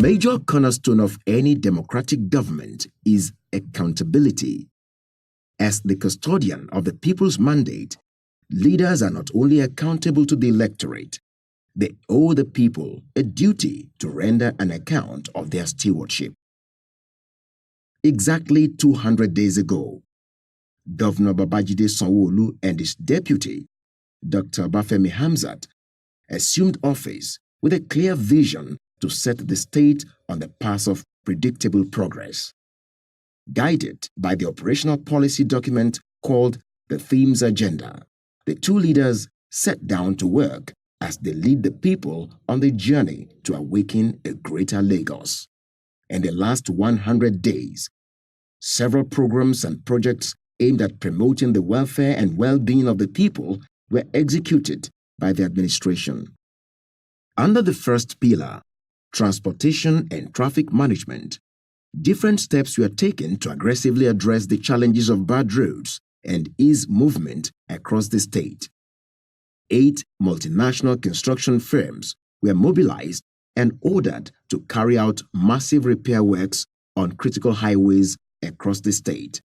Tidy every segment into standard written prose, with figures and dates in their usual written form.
major cornerstone of any democratic government is accountability. As the custodian of the people's mandate, leaders are not only accountable to the electorate, they owe the people a duty to render an account of their stewardship. Exactly 200 days ago, Governor Babajide Sanwo-Olu and his deputy, Dr. Obafemi Hamzat, assumed office with a clear vision to set the state on the path of predictable progress. Guided by the operational policy document called the Themes Agenda, the two leaders sat down to work as they lead the people on the journey to awaken a greater Lagos. In the last 100 days, several programs and projects aimed at promoting the welfare and well-being of the people were executed by the administration. Under the first pillar, transportation and traffic management, different steps were taken to aggressively address the challenges of bad roads and ease movement across the state. 8 multinational construction firms were mobilized and ordered to carry out massive repair works on critical highways across the state.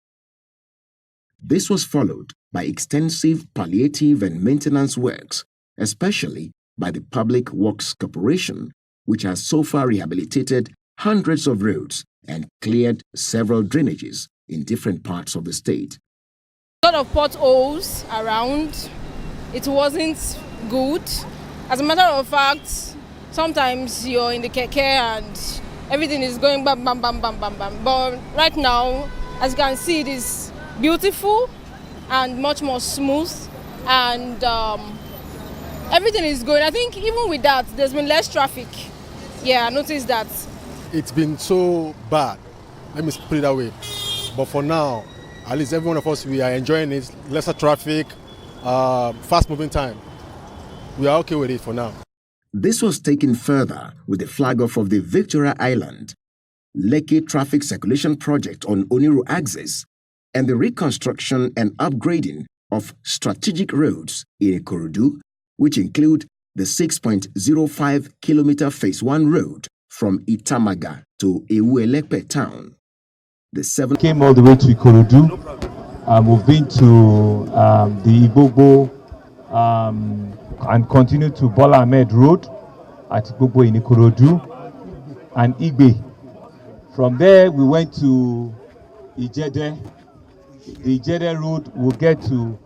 This was followed by extensive palliative and maintenance works, especially by the Public Works Corporation, which has so far rehabilitated hundreds of roads and cleared several drainages in different parts of the state. A lot of potholes around. It wasn't good. As a matter of fact, sometimes you're in the keke and everything is going bam, bam, bam, bam, bam, bam. But right now, as you can see, it is beautiful and much more smooth, and everything is going. I think even with that, there's been less traffic. Yeah, I noticed that. It's been so bad, let me put it that way. But for now, at least every one of us, we are enjoying it. Lesser traffic, fast moving time. We are okay with it for now. This was taken further with the flag off of the Victoria Island, Lekki Traffic Circulation Project on Oniru axis, and the reconstruction and upgrading of strategic roads in Ikorodu, which include the 6.05-kilometer Phase 1 road from Itamaga to Ewu-Elepe town. The 7 came all the way to Ikorodu. We've been to the Igbobo and continue to Bola Ahmed Road at Igbobo in Ikorodu and Igbe. From there, we went to Ijede. The Ijede road will get to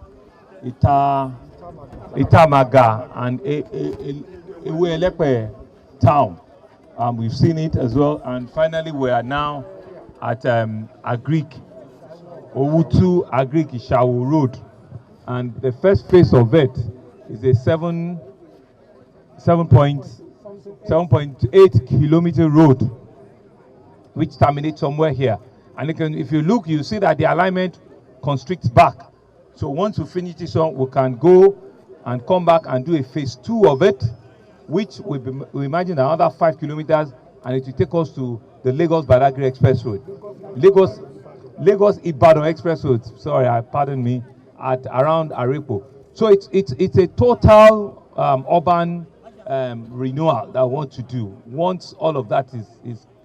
Itamaga and Ewu-Elepe town. We've seen it as well. And finally, we are now at Agric, Owutu Agric Ishawu Road. And the first phase of it is a 7.8 kilometer road, which terminates somewhere here. And if you look, you see that the alignment constricts back. So once we finish this one, we can go and come back and do a phase 2 of it, which we imagine another 5 kilometers, and it will take us to the Lagos-Badagry Express Road. Lagos-Ibadan Express Road, sorry, pardon me, at around Arepo. So it's a total urban renewal that I want to do. Once all of that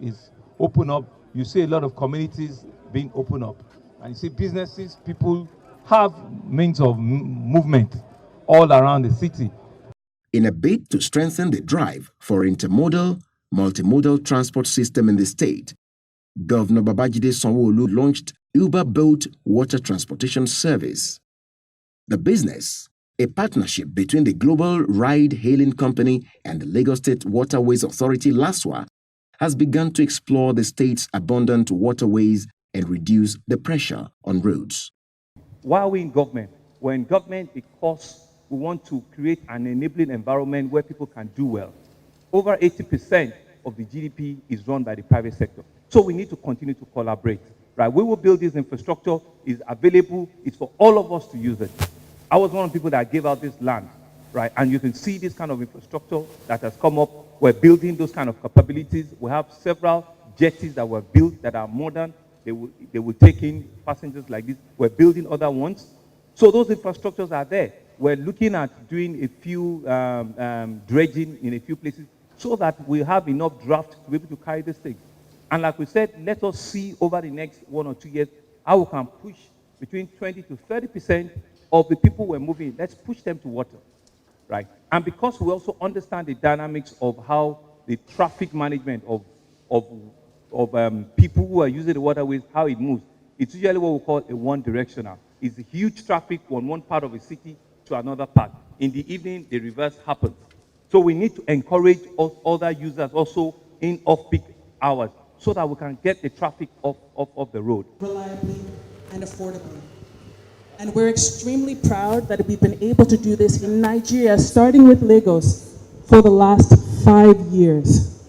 is open up, you see a lot of communities being open up. And you see businesses, people have means of movement all around the city. In a bid to strengthen the drive for intermodal, multimodal transport system in the state, Governor Babajide Sanwo-Olu launched Uber Boat Water Transportation Service. The business, a partnership between the global ride-hailing company and the Lagos State Waterways Authority (LASWA), has begun to explore the state's abundant waterways and reduce the pressure on roads. Why are we in government? We're in government because we want to create an enabling environment where people can do well. Over 80% of the GDP is run by the private sector. So we need to continue to collaborate. Right? We will build this infrastructure, it's available, it's for all of us to use it. I was one of the people that gave out this land, right? And you can see this kind of infrastructure that has come up. We're building those kind of capabilities. We have several jetties that were built that are modern. They will take in passengers like this. We're building other ones. So those infrastructures are there. We're looking at doing a few dredging in a few places. so that we have enough draft to be able to carry this thing. And like we said, let us see over the next 1 or 2 years how we can push between 20 to 30% of the people we're moving. Let's push them to water, right? And because we also understand the dynamics of how the traffic management of people who are using the waterways, how it moves, it's usually what we call a one-directional. It's a huge traffic from one part of a city to another part. In the evening, the reverse happens. So we need to encourage other users also in off-peak hours so that we can get the traffic off the road. Reliably and affordably. And we're extremely proud that we've been able to do this in Nigeria, starting with Lagos, for the last 5 years,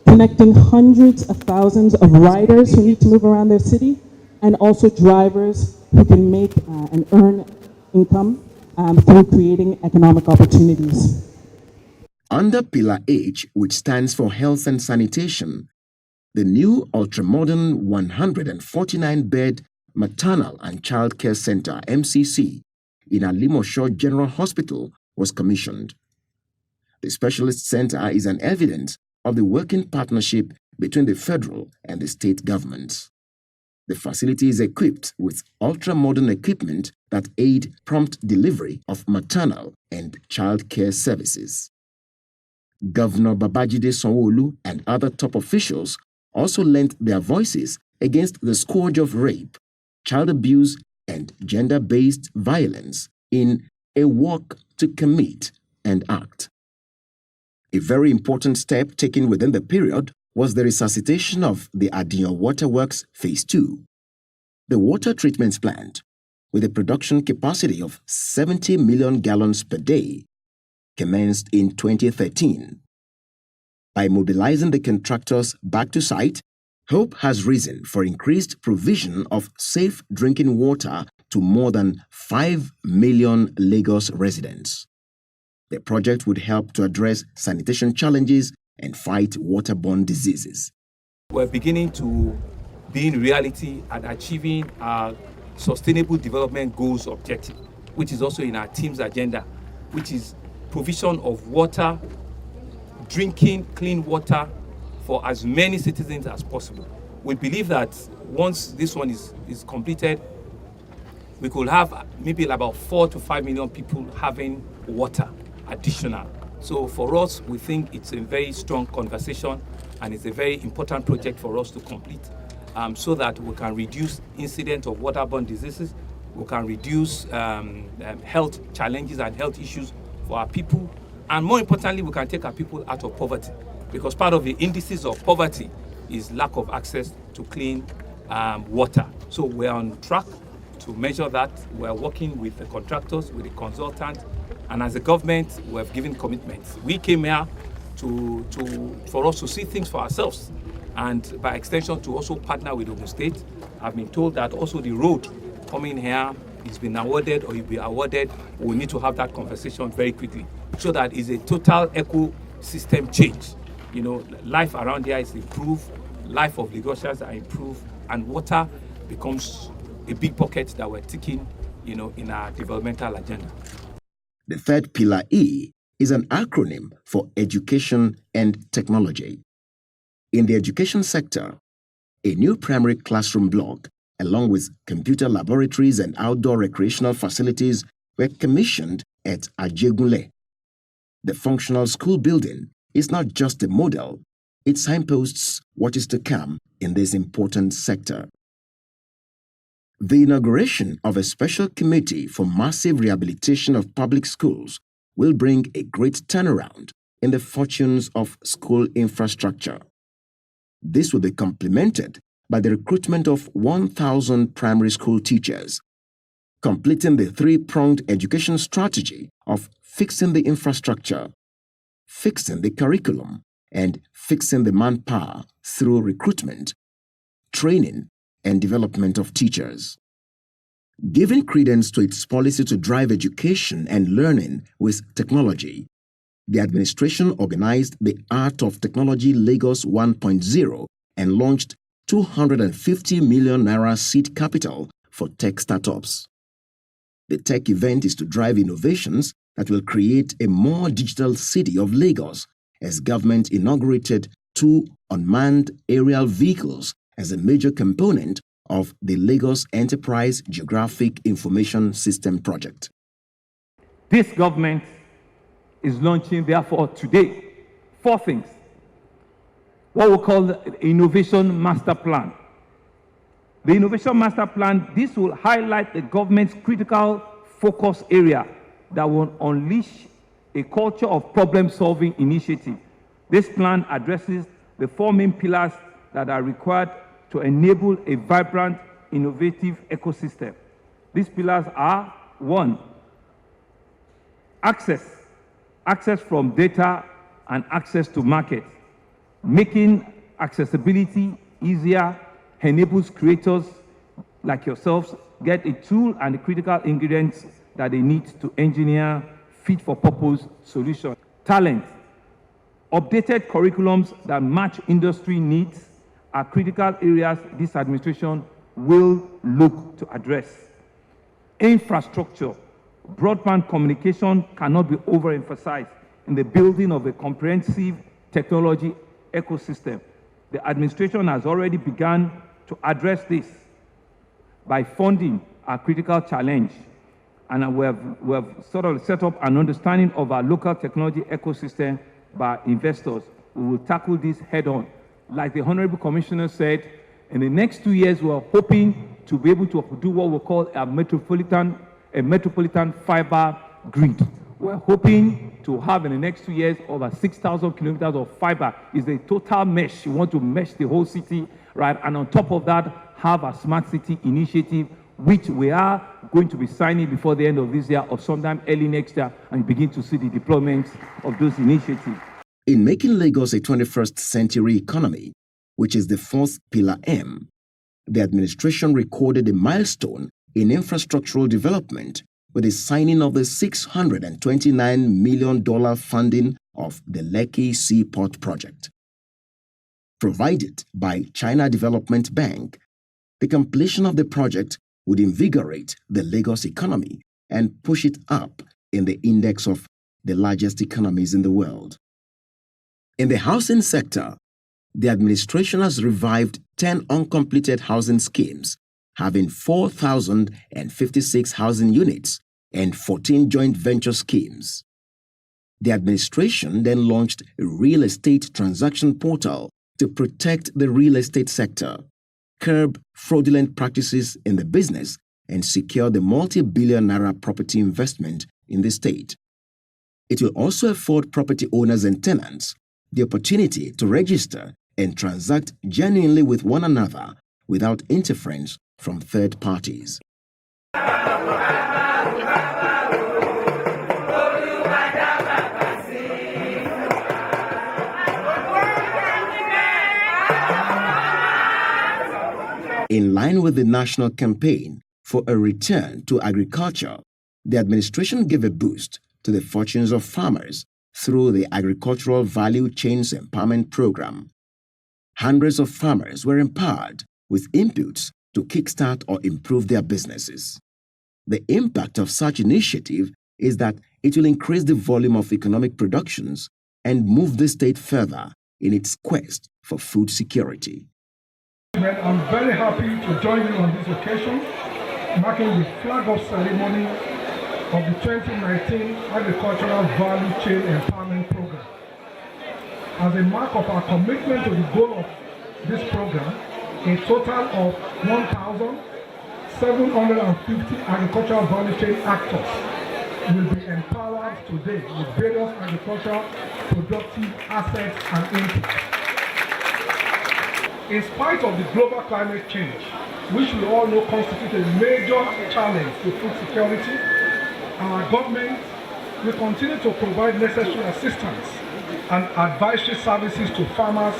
connecting hundreds of thousands of riders who need to move around their city, and also drivers who can make and earn income through creating economic opportunities. Under Pillar H, which stands for Health and Sanitation, the new ultramodern 149-bed Maternal and Child Care Center, MCC, in Alimosho General Hospital was commissioned. The specialist center is an evidence of the working partnership between the federal and the state governments. The facility is equipped with ultra-modern equipment that aid prompt delivery of maternal and child care services. Governor Babajide Sanwo-Olu and other top officials also lent their voices against the scourge of rape, child abuse, and gender-based violence in A Walk to Commit and Act. A very important step taken within the period was the resuscitation of the Adiyan Waterworks Phase 2. The water treatment plant, with a production capacity of 70 million gallons per day, commenced in 2013. By mobilizing the contractors back to site, hope has risen for increased provision of safe drinking water to more than 5 million Lagos residents. The project would help to address sanitation challenges and fight waterborne diseases. We're beginning to be in reality and achieving our Sustainable Development Goals objective, which is also in our team's agenda, which is provision of water, drinking clean water for as many citizens as possible. We believe that once this one is completed, we could have maybe about 4 to 5 million people having water additional. So for us, we think it's a very strong conversation and it's a very important project for us to complete so that we can reduce incidence of waterborne diseases, we can reduce health challenges and health issues for our people, and more importantly, we can take our people out of poverty, because part of the indices of poverty is lack of access to clean water. So we're on track to measure that. We're working with the contractors, with the consultant, and as a government, we have given commitments. We came here for us to see things for ourselves, and by extension to also partner with Ogun State. I've been told that also the road coming here is been awarded or will be awarded. We need to have that conversation very quickly so that it's a total ecosystem change. You know, life around here is improved, life of Lagosians are improved, and water becomes a big pocket that we're taking, you know, in our developmental agenda. The third pillar, E, is an acronym for Education and Technology. In the education sector, a new primary classroom block, along with computer laboratories and outdoor recreational facilities, were commissioned at Ajegunle. The functional school building is not just a model, it signposts what is to come in this important sector. The inauguration of a special committee for massive rehabilitation of public schools will bring a great turnaround in the fortunes of school infrastructure. This will be complemented by the recruitment of 1,000 primary school teachers, completing the three-pronged education strategy of fixing the infrastructure, fixing the curriculum, and fixing the manpower through recruitment, training, and development of teachers. Giving credence to its policy to drive education and learning with technology, the administration organized the Art of Technology Lagos 1.0 and launched 250 million naira seed capital for tech startups. The tech event is to drive innovations that will create a more digital city of Lagos as government inaugurated 2 unmanned aerial vehicles as a major component of the Lagos Enterprise Geographic Information System project. This government is launching, therefore, today, 4 things. What we call the Innovation Master Plan. The Innovation Master Plan, this will highlight the government's critical focus area that will unleash a culture of problem-solving initiative. This plan addresses the 4 main pillars that are required to enable a vibrant, innovative ecosystem. These pillars are: 1, access from data and access to market. Making accessibility easier enables creators like yourselves get a tool and the critical ingredients that they need to engineer fit-for-purpose solutions. Talent. Updated curriculums that match industry needs are critical areas this administration will look to address. Infrastructure. Broadband communication cannot be overemphasized in the building of a comprehensive technology ecosystem. The administration has already begun to address this by funding a critical challenge, and we have sort of set up an understanding of our local technology ecosystem by investors. We will tackle this head on. Like the Honorable Commissioner said, in the next 2 years, we are hoping to be able to do what we call a metropolitan fiber grid. We're hoping to have in the next 2 years over 6,000 kilometers of fiber. Is a total mesh. You want to mesh the whole city, right? And on top of that, have a smart city initiative, which we are going to be signing before the end of this year or sometime early next year, and begin to see the deployments of those initiatives. In making Lagos a 21st century economy, which is the 4th pillar M, the administration recorded a milestone in infrastructural development with the signing of the $629 million funding of the Lekki Seaport project. Provided by China Development Bank, the completion of the project would invigorate the Lagos economy and push it up in the index of the largest economies in the world. In the housing sector, the administration has revived 10 uncompleted housing schemes, having 4,056 housing units and 14 joint venture schemes. The administration then launched a real estate transaction portal to protect the real estate sector, curb fraudulent practices in the business, and secure the multi-billion naira property investment in the state. It will also afford property owners and tenants the opportunity to register and transact genuinely with one another without interference from third parties. In line with the national campaign for a return to agriculture, the administration gave a boost to the fortunes of farmers through the Agricultural Value Chains Empowerment Program. Hundreds of farmers were empowered with inputs to kickstart or improve their businesses. The impact of such initiative is that it will increase the volume of economic productions and move the state further in its quest for food security. I'm very happy to join you on this occasion, marking the flag-off ceremony of the 2019 Agricultural Value Chain Empowerment Program. As a mark of our commitment to the goal of this program, a total of 1,750 agricultural value chain actors will be empowered today with various agricultural productive assets and inputs. In spite of the global climate change, which we all know constitutes a major challenge to food security, our government will continue to provide necessary assistance and advisory services to farmers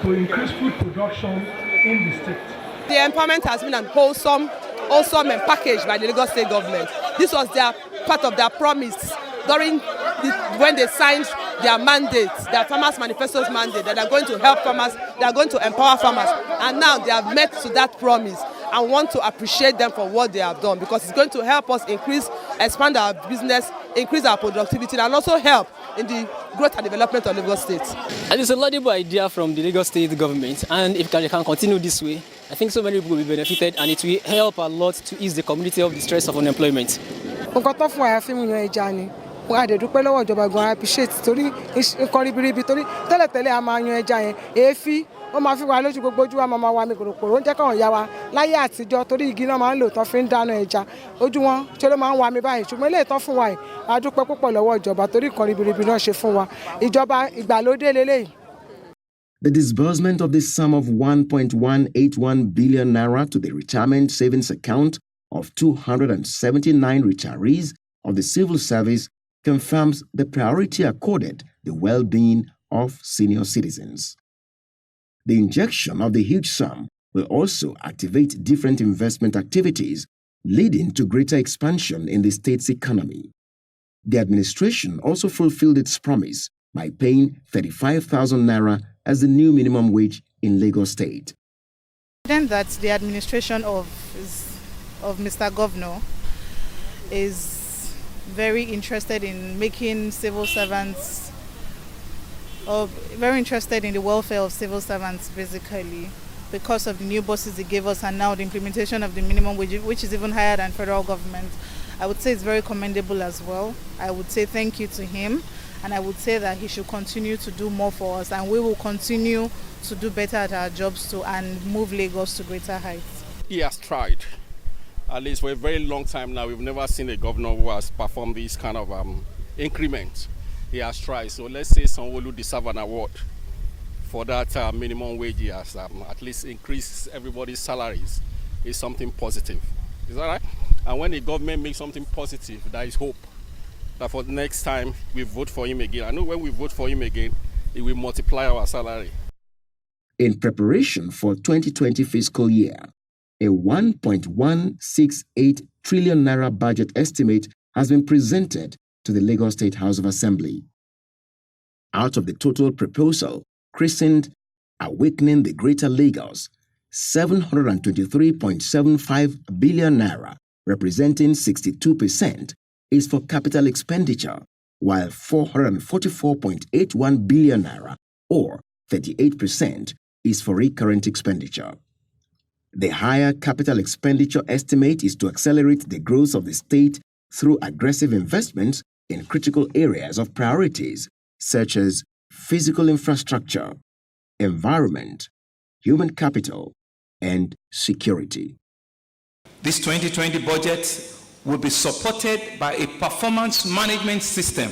to increase food production in the state. The empowerment has been wholesome and packaged by the Lagos State government. This was part of their promise when they signed their mandate, their Farmers Manifesto's mandate, that they are going to help farmers, they are going to empower farmers. And now they have met to that promise. I want to appreciate them for what they have done, because it's going to help us expand our business, increase our productivity, and also help in the growth and development of Lagos State. And it's a laudable idea from the Lagos State government, and if they can continue this way, I think so many people will be benefited, and it will help a lot to ease the community of the stress of unemployment. wọ́n á dẹ̀ dúpẹ́ lọ́wọ́ ìjọba gan appreciate torí nǹkan ribiribi torí tẹ́lẹ̀tẹ́lẹ̀ a máa yan ẹja yẹn èéfín ó máa fi wá lójú gbogbo ojú wa máa wá mi kòròkòrò ó ń jẹ́ káwọn ya wa láyé àtijọ́ torí igi náà máa ń lò tán fi ń dáná ẹja ojú wọn ṣe ló máa ń wá mi báyìí ṣùgbọ́n ilé ìtàn fún wa yìí a dúpẹ́ púpọ̀ lọ́wọ́ ìjọba torí nǹkan ribiribi náà ṣe fún wa ìjọba ìgbàlódé lélẹ́yìí. The disbursement of the sum of 1.181 billion naira to the retirement savings account of 279 retirees of the civil service confirms the priority accorded the well-being of senior citizens. The injection of the huge sum will also activate different investment activities, leading to greater expansion in the state's economy. The administration also fulfilled its promise by paying 35,000 naira as the new minimum wage in Lagos State. Then that the administration of Mr. Governor is very interested in making civil servants, or very interested in the welfare of civil servants basically, because of the new bosses he gave us and now the implementation of the minimum wage, which is even higher than federal government. I would say it's very commendable as well. I would say thank you to him, and I would say that he should continue to do more for us, and we will continue to do better at our jobs too and move Lagos to greater heights. He has tried. At least for a very long time now, we've never seen a governor who has performed this kind of increment. He has tried. So let's say Sanwo-Olu deserves an award for that minimum wage. He has at least increased everybody's salaries. It's something positive. Is that right? And when the government makes something positive, there is hope that for the next time we vote for him again. I know when we vote for him again, it will multiply our salary. In preparation for 2020 fiscal year, a 1.168 trillion naira budget estimate has been presented to the Lagos State House of Assembly. Out of the total proposal, christened Awakening the Greater Lagos, 723.75 billion naira, representing 62%, is for capital expenditure, while 444.81 billion naira, or 38%, is for recurrent expenditure. The higher capital expenditure estimate is to accelerate the growth of the state through aggressive investments in critical areas of priorities such as physical infrastructure, environment, human capital, and security. This 2020 budget will be supported by a performance management system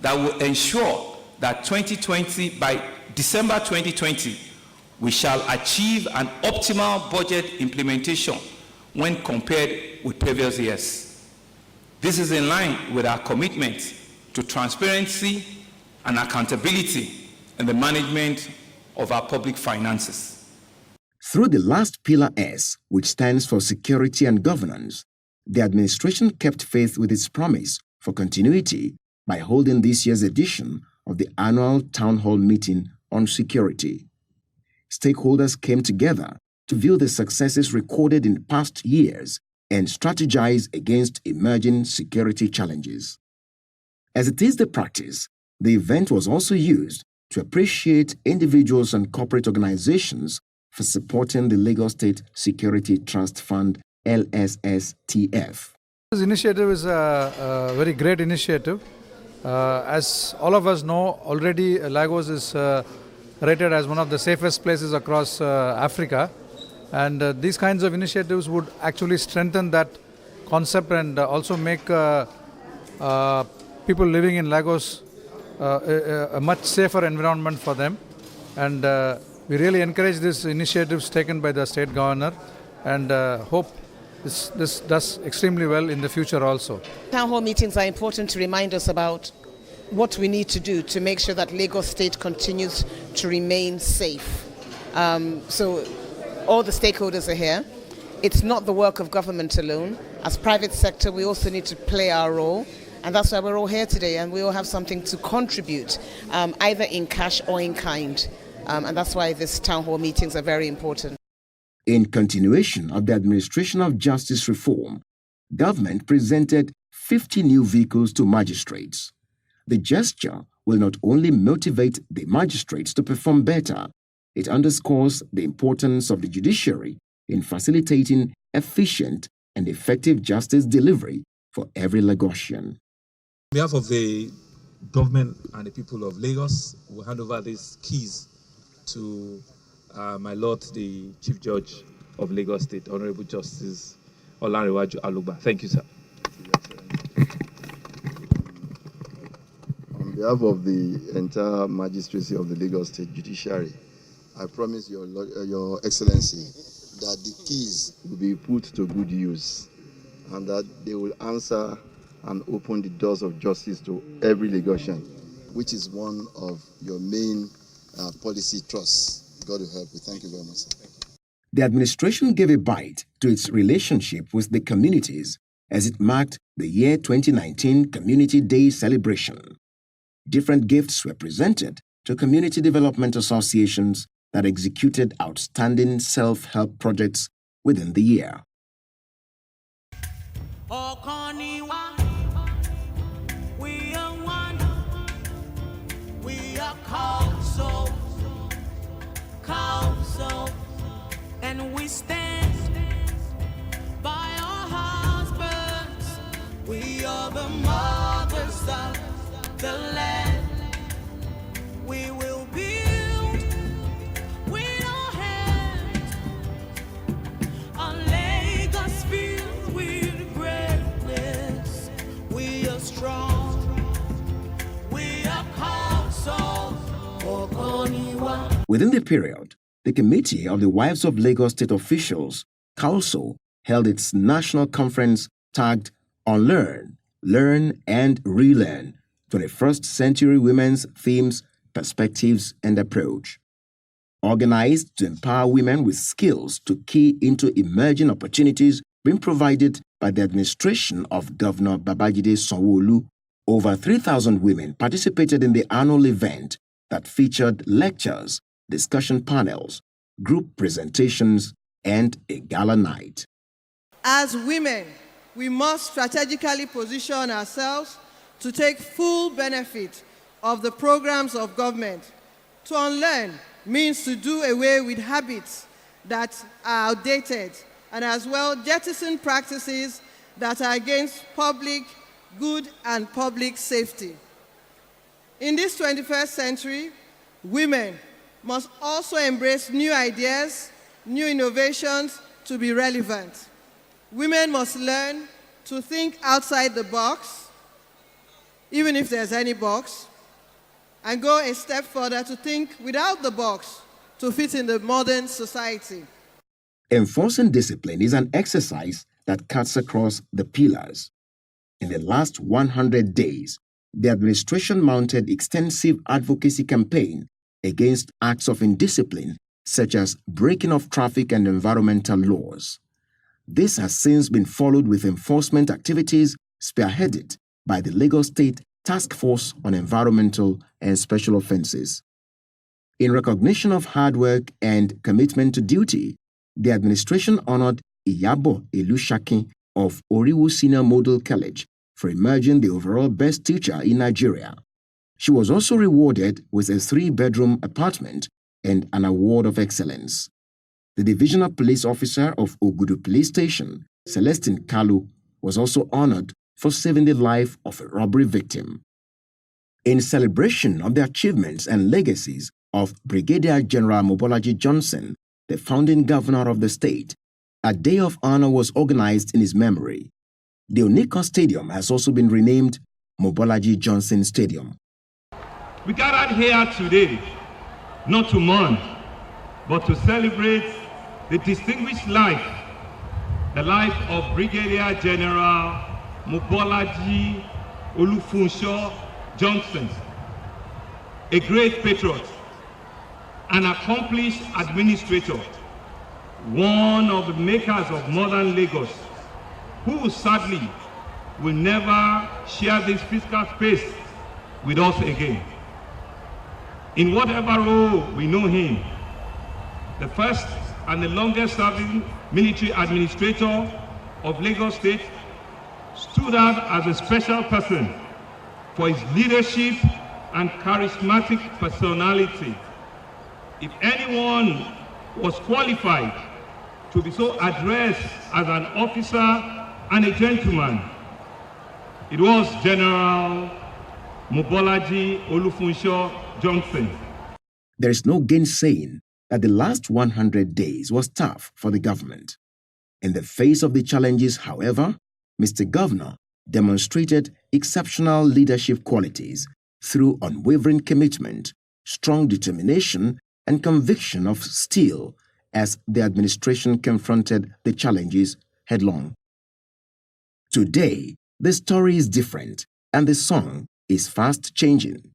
that will ensure that by December 2020, we shall achieve an optimal budget implementation when compared with previous years. This is in line with our commitment to transparency and accountability in the management of our public finances. Through the last pillar S, which stands for security and governance, the administration kept faith with its promise for continuity by holding this year's edition of the annual town hall meeting on security. Stakeholders came together to view the successes recorded in past years and strategize against emerging security challenges. As it is the practice, the event was also used to appreciate individuals and corporate organizations for supporting the Lagos State Security Trust Fund, LSSTF. This initiative is a very great initiative. As all of us know, already Lagos is rated as one of the safest places across Africa, and these kinds of initiatives would actually strengthen that concept and also make people living in Lagos a much safer environment for them. And we really encourage these initiatives taken by the state governor, and hope this does extremely well in the future also. Town hall meetings are important to remind us about what we need to do to make sure that Lagos State continues to remain safe. So all the stakeholders are here. It's not the work of government alone. As private sector, we also need to play our role. And that's why we're all here today, and we all have something to contribute, either in cash or in kind. And that's why these town hall meetings are very important. In continuation of the administration of justice reform, government presented 50 new vehicles to magistrates. The gesture will not only motivate the magistrates to perform better, it underscores the importance of the judiciary in facilitating efficient and effective justice delivery for every Lagosian. On behalf of the government and the people of Lagos, we'll hand over these keys to my Lord, the Chief Judge of Lagos State, Honorable Justice Olanrewaju Alugba. Thank you, sir. On behalf of the entire magistracy of the Lagos State Judiciary, I promise Your Excellency that the keys will be put to good use and that they will answer and open the doors of justice to every Lagosian, which is one of your main policy thrusts. God will help you. Thank you very much, sir. The administration gave a bite to its relationship with the communities as it marked the year 2019 Community Day celebration. Different gifts were presented to community development associations that executed outstanding self-help projects within the year. We are one, we are council, and we stand by our husbands. We are the mothers of the land. We will build with our hands on Lagos filled with greatness. We are strong. We are council. Within the period, the Committee of the Wives of Lagos State Officials, COWSO, held its national conference tagged Unlearn, Learn and Relearn, 21st Century Women's Themes, Perspectives and Approach. Organized to empower women with skills to key into emerging opportunities being provided by the administration of Governor Babajide-Sanwo-Olu, over 3,000 women participated in the annual event that featured lectures, discussion panels, group presentations, and a gala night. As women, we must strategically position ourselves to take full benefit of the programs of government. To unlearn means to do away with habits that are outdated and as well jettison practices that are against public good and public safety. In this 21st century, women must also embrace new ideas, new innovations to be relevant. Women must learn to think outside the box, even if there's any box, and go a step further to think without the box to fit in the modern society. Enforcing discipline is an exercise that cuts across the pillars. In the last 100 days, the administration mounted extensive advocacy campaign against acts of indiscipline such as breaking of traffic and environmental laws. This has since been followed with enforcement activities spearheaded by the Lagos State Task Force on Environmental and Special Offences. In recognition of hard work and commitment to duty, the administration honored Iyabo Elushakin of Oriwu Senior Model College for emerging the overall best teacher in Nigeria. She was also rewarded with a 3-bedroom apartment and an award of excellence. The divisional police officer of Abudu Police Station, Celestine Kalu, was also honored for saving the life of a robbery victim. In celebration of the achievements and legacies of Brigadier General Mobolaji Johnson, the founding governor of the state, a day of honor was organized in his memory. The Oniko Stadium has also been renamed Mobolaji Johnson Stadium. We gathered here today not to mourn, but to celebrate the distinguished life, the life of Brigadier General Mobolaji Olufunsho Johnson, a great patriot, an accomplished administrator, one of the makers of modern Lagos, who sadly will never share this physical space with us again. In whatever role we know him, the first and the longest serving military administrator of Lagos State, stood out as a special person for his leadership and charismatic personality. If anyone was qualified to be so addressed as an officer and a gentleman, it was General Mobolaji Olufunsho Johnson. There is no gainsaying that the last 100 days was tough for the government. In the face of the challenges, however, Mr. Governor demonstrated exceptional leadership qualities through unwavering commitment, strong determination, and conviction of steel as the administration confronted the challenges headlong. Today, the story is different and the song is fast changing.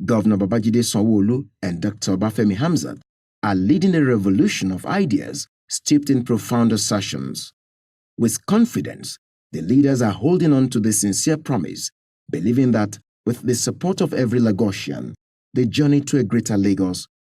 Governor Babajide Sanwo-Olu and Dr. Obafemi Hamzat are leading a revolution of ideas steeped in profound assertions. With confidence, the leaders are holding on to the sincere promise, believing that with the support of every Lagosian, the journey to a greater Lagos